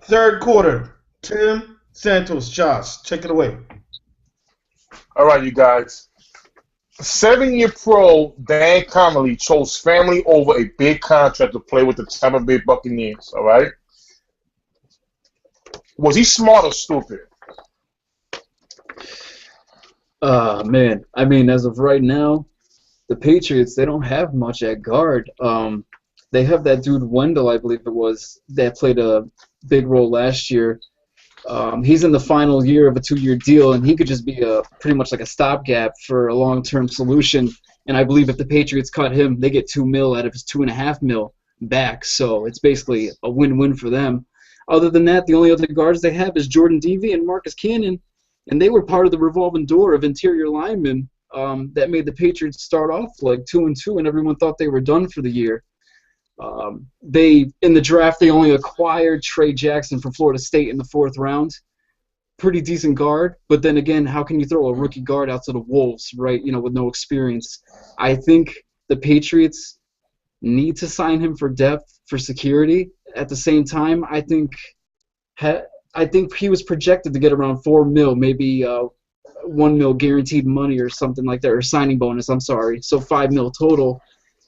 Third quarter. Tim Santos, Josh, check it away. All right, you guys. 7-year pro Dan Connolly chose family over a big contract to play with the Tampa Bay Buccaneers. All right. Was he smart or stupid? Man. I mean, as of right now, the Patriots, they don't have much at guard. They have that dude Wendell, I believe it was, that played a big role last year. He's in the final year of a 2-year deal, and he could just be pretty much like a stopgap for a long-term solution. And I believe if the Patriots cut him, they get $2 million out of his $2.5 million back. So it's basically a win-win for them. Other than that, the only other guards they have is Jordan Devey and Marcus Cannon, and they were part of the revolving door of interior linemen that made the Patriots start off like 2-2, and everyone thought they were done for the year. They in the draft they only acquired Trey Jackson from Florida State in the 4th round. Pretty decent guard, but then again, how can you throw a rookie guard out to the Wolves, right? You know, with no experience. I think the Patriots need to sign him for depth, for security. At the same time, I think he was projected to get around $4 million, maybe $1 million guaranteed money or something like that, or signing bonus. I'm sorry, so $5 million total.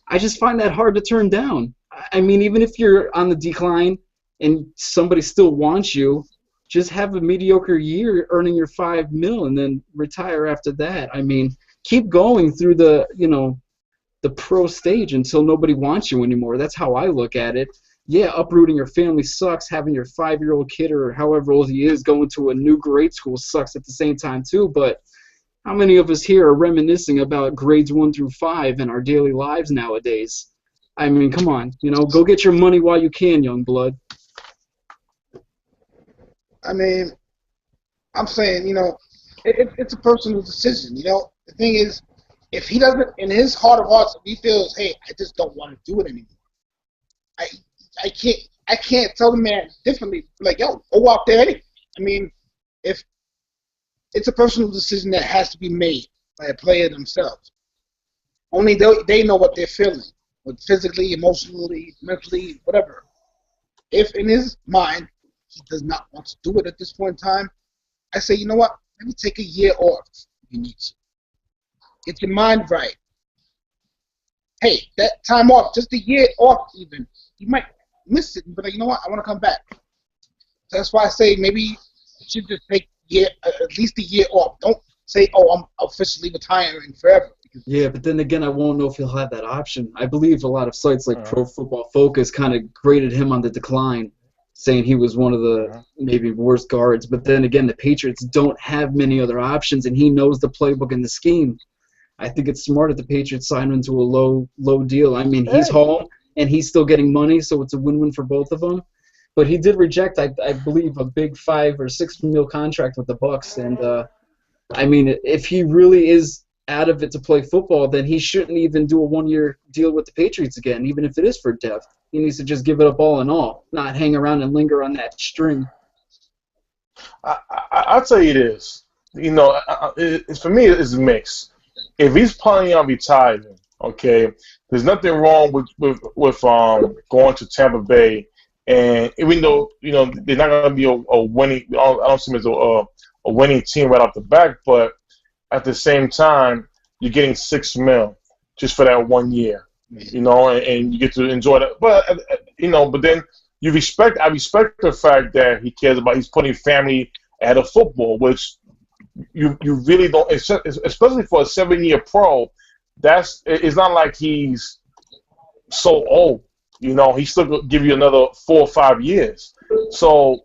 I just find that hard to turn down. I mean, even if you're on the decline and somebody still wants you, just have a mediocre year earning your $5 million and then retire after that. I mean, keep going through the pro stage until nobody wants you anymore. That's how I look at it. Yeah, uprooting your family sucks. Having your 5-year-old kid or however old he is going to a new grade school sucks at the same time too. But how many of us here are reminiscing about grades 1 through 5 in our daily lives nowadays? I mean, come on, go get your money while you can, young blood. I mean, I'm saying, it's a personal decision. The thing is, if he doesn't, in his heart of hearts, if he feels, hey, I just don't want to do it anymore. I can't tell the man differently. Like, yo, go out there anyway. I mean, if it's a personal decision that has to be made by a player themselves. Only they know what they're feeling, physically, emotionally, mentally, whatever. If in his mind he does not want to do it at this point in time, I say, you know what? Let me take a year off if you need to. Get your mind right. Hey, that time off, just a year off even, you might miss it, but you know what? I want to come back. So that's why I say maybe you should just take at least a year off. Don't say, oh, I'm officially retiring forever. Yeah, but then again, I won't know if he'll have that option. I believe a lot of sites like Pro Football Focus kind of graded him on the decline, saying he was one of the maybe worst guards. But then again, the Patriots don't have many other options, and he knows the playbook and the scheme. I think it's smart if the Patriots sign him to a low deal. I mean, he's home, and he's still getting money, so it's a win-win for both of them. But he did reject, I believe, a big $5 or $6 million contract with the Bucs. And, I mean, if he really is out of it to play football, then he shouldn't even do a 1-year deal with the Patriots again, even if it is for depth. He needs to just give it up all in all, not hang around and linger on that string. I'll tell you this. For me, it's mixed. If he's planning on retiring, okay, there's nothing wrong with going to Tampa Bay. And even though they're not going to be a winning, I don't see them as a winning team right off the back, but at the same time, you're getting $6 million just for that 1 year, and you get to enjoy that. But but then I respect the fact that he cares about he's putting family ahead of football, which you really don't, especially for a 7-year pro. It's not like he's so old. He still could give you another 4 or 5 years. So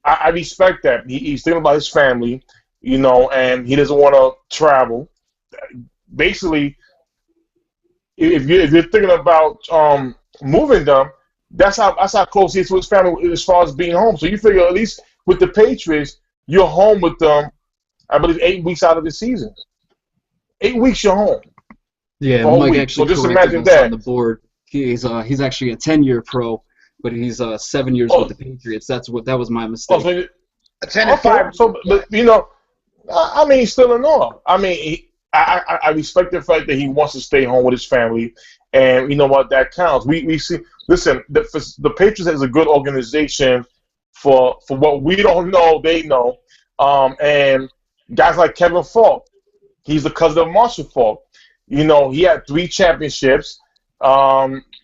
I respect that. He's thinking about his family, and he doesn't want to travel. Basically, if you're thinking about moving them, that's how close he is to his family as far as being home. So you figure at least with the Patriots, you're home with them, I believe, 8 weeks out of the season. 8 weeks you're home. Yeah, Mike actually so just corrected imagine us that. on the board. He's actually a 10-year pro, but he's 7 years with the Patriots. That was my mistake. So a 10 and 5. So, but I mean, he's still in awe. I mean, I respect the fact that he wants to stay home with his family, and you know what, that counts. We see. Listen, the Patriots is a good organization for what we don't know, they know. And guys like Kevin Falk, he's the cousin of Marshall Falk. You know, he had 3 championships.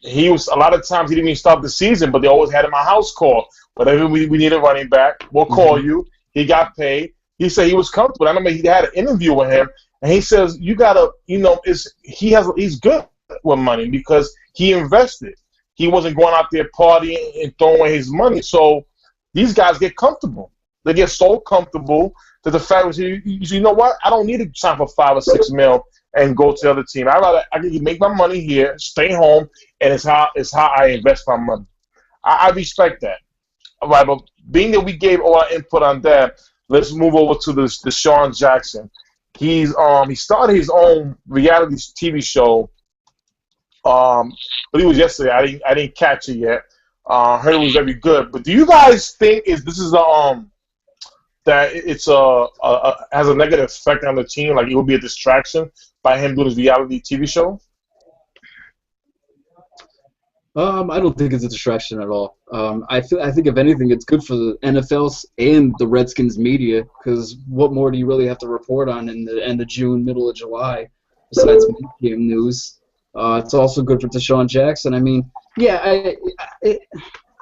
He was a lot of times he didn't even start the season, but they always had him a house call. Whenever we need a running back, we'll call you. He got paid. He said he was comfortable. I remember he had an interview with him, and he says you gotta, you know, he's good with money because he invested. He wasn't going out there partying and throwing away his money. So these guys get comfortable. They get so comfortable that the fact is, you know what? I don't need to sign for $5 or $6 mil and go to the other team. I can make my money here, stay home, and it's how I invest my money. I respect that. All right, but being that we gave all our input on that, let's move over to the DeSean Jackson. He started his own reality TV show. But it was yesterday. I didn't catch it yet. Heard it was very good. But do you guys think that it's has a negative effect on the team? Like it would be a distraction by him doing his reality TV show? I don't think it's a distraction at all. I think if anything, it's good for the NFL's and the Redskins media because what more do you really have to report on in the end of June, middle of July, besides game news? It's also good for DeSean Jackson. I mean, yeah,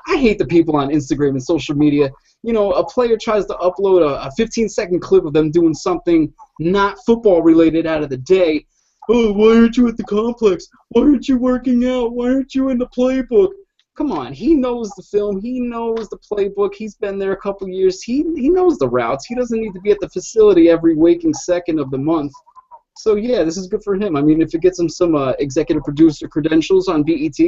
I hate the people on Instagram and social media. You know, a player tries to upload a 15-second clip of them doing something not football related out of the day. Oh, why aren't you at the complex? Why aren't you working out? Why aren't you in the playbook? Come on, he knows the film. He knows the playbook. He's been there a couple years. He knows the routes. He doesn't need to be at the facility every waking second of the month. So, yeah, this is good for him. I mean, if it gets him some executive producer credentials on BET,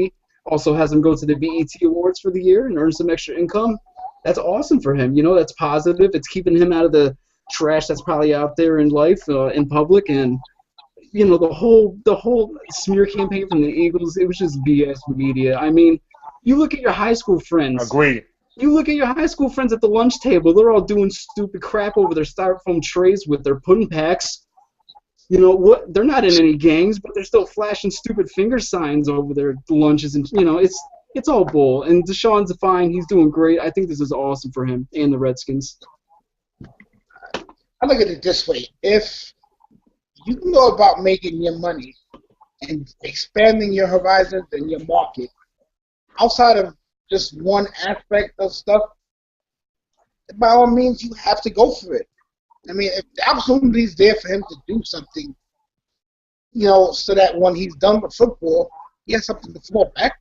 also has him go to the BET Awards for the year and earn some extra income, that's awesome for him. You know, that's positive. It's keeping him out of the trash that's probably out there in life, in public, and you know, the whole smear campaign from the Eagles, it was just BS media. I mean, you look at your high school friends. Agreed. You look at your high school friends at the lunch table. They're all doing stupid crap over their styrofoam trays with their pudding packs. You know what? They're not in any gangs, but they're still flashing stupid finger signs over their lunches, and you know, it's all bull. And DeSean's fine. He's doing great. I think this is awesome for him and the Redskins. I look at it this way: if you know about making your money and expanding your horizons and your market outside of just one aspect of stuff, by all means, you have to go for it. I mean, if the opportunity is there for him to do something, you know, so that when he's done with football, he has something to fall back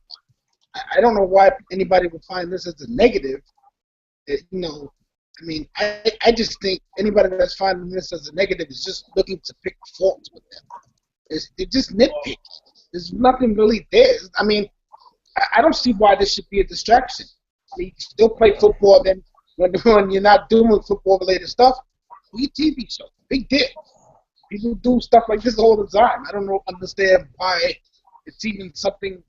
on. I don't know why anybody would find this as a negative. You know, I mean, I just think anybody that's finding this as a negative is just looking to pick faults with them. They're just nitpicks. There's nothing really there. I mean, I don't see why this should be a distraction. I mean, you can still play football, then when you're not doing football-related stuff, do your TV show. Big deal. People do stuff like this all the time. I don't understand why it's even something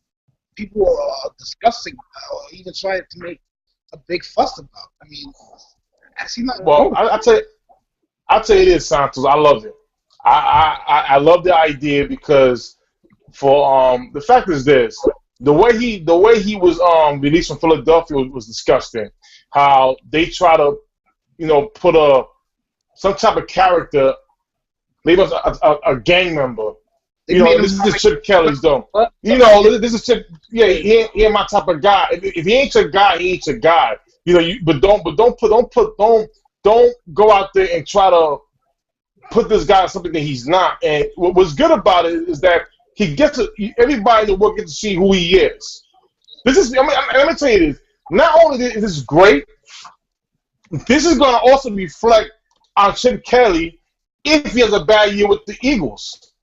people are discussing or even trying to make a big fuss about. I mean, well, I'll tell you this, Santos. I love it. I love the idea because for the fact is this: the way he was released from Philadelphia was disgusting. How they try to, you know, put some type of character, maybe a gang member. You know, this is Chip Kelly's though. You know, this is Chip. Yeah, he ain't my type of guy. If he ain't your guy, he ain't your guy. You know, but don't go out there and try to put this guy on something that he's not. And what's good about it is that he gets everybody in the world gets to see who he is. This is. Let me tell you this. Not only is this great, this is going to also reflect on Chip Kelly if he has a bad year with the Eagles.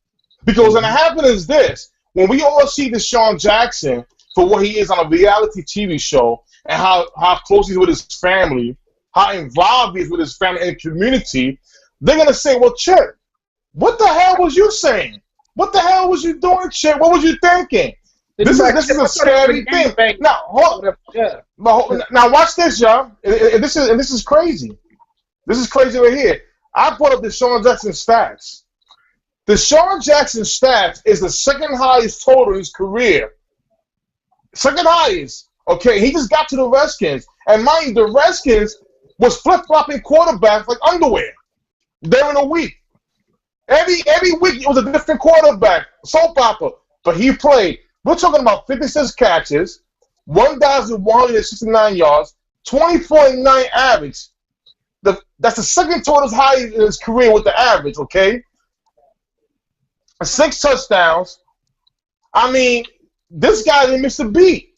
Because what happens is this: when we all see DeSean Jackson for what he is on a reality TV show and how close he's with his family, how involved he is with his family and community, they're going to say, well, Chip, what the hell was you saying? What the hell was you doing, Chip? What was you thinking? This is a scary thing. Now, now watch this, y'all. And this is crazy. This is crazy right here. I brought up DeSean Jackson's stats. DeSean Jackson's stats is the second highest total in his career. Second highest Okay, he just got to the Redskins. And mind you, the Redskins was flip-flopping quarterbacks like underwear during a week. Every week it was a different quarterback, soap opera. But he played. We're talking about 56 catches, 1,169 yards, 24.9 average. That's the second total high in his career with the average, okay? 6 touchdowns. I mean, this guy didn't miss a beat.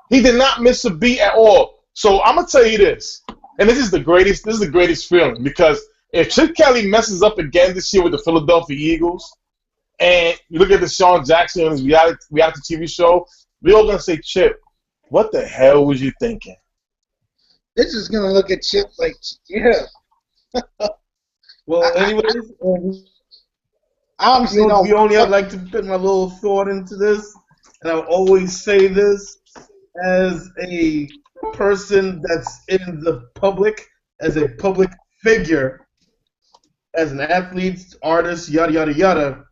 He did not miss a beat at all. So I'm gonna tell you this, and this is the greatest feeling, because if Chip Kelly messes up again this year with the Philadelphia Eagles, and you look at DeSean Jackson on his reality TV show, we're all gonna say, Chip, what the hell was you thinking? This is gonna look at Chip like, yeah. Well, anyways, I honestly don't. we only I'd like to put my little thought into this, and I'll always say this as a person that's in the public, as a public figure, as an athlete, artist, yada yada yada.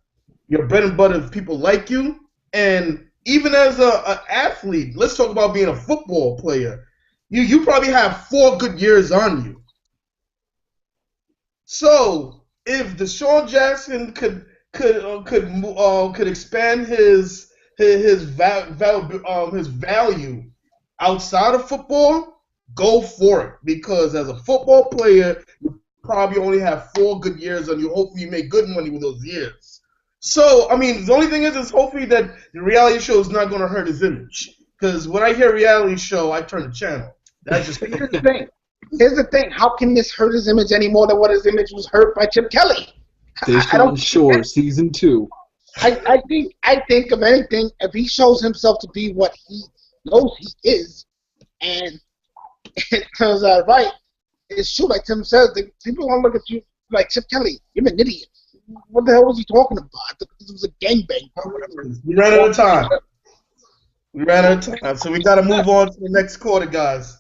Your bread and butter is people like you, and even as an athlete, let's talk about being a football player. You probably have 4 good years on you. So if DeSean Jackson could expand his value outside of football, go for it. Because as a football player, you probably only have 4 good years on you. Hopefully you make good money with those years. So, I mean, the only thing is hopefully that the reality show is not going to hurt his image. Because when I hear reality show, I turn the channel. That's just Here's the thing. Here's the thing. How can this hurt his image any more than what his image was hurt by Chip Kelly? DeSean Shore, season 2. I think if anything, if he shows himself to be what he knows he is, and it turns out right, it's true. Like Tim says, people gonna look at you like, Chip Kelly, you're an idiot. What the hell was he talking about? I thought this was a gangbang. We ran out of time. So we got to move on to the next quarter, guys.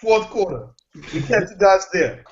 4th quarter. We catch you guys there.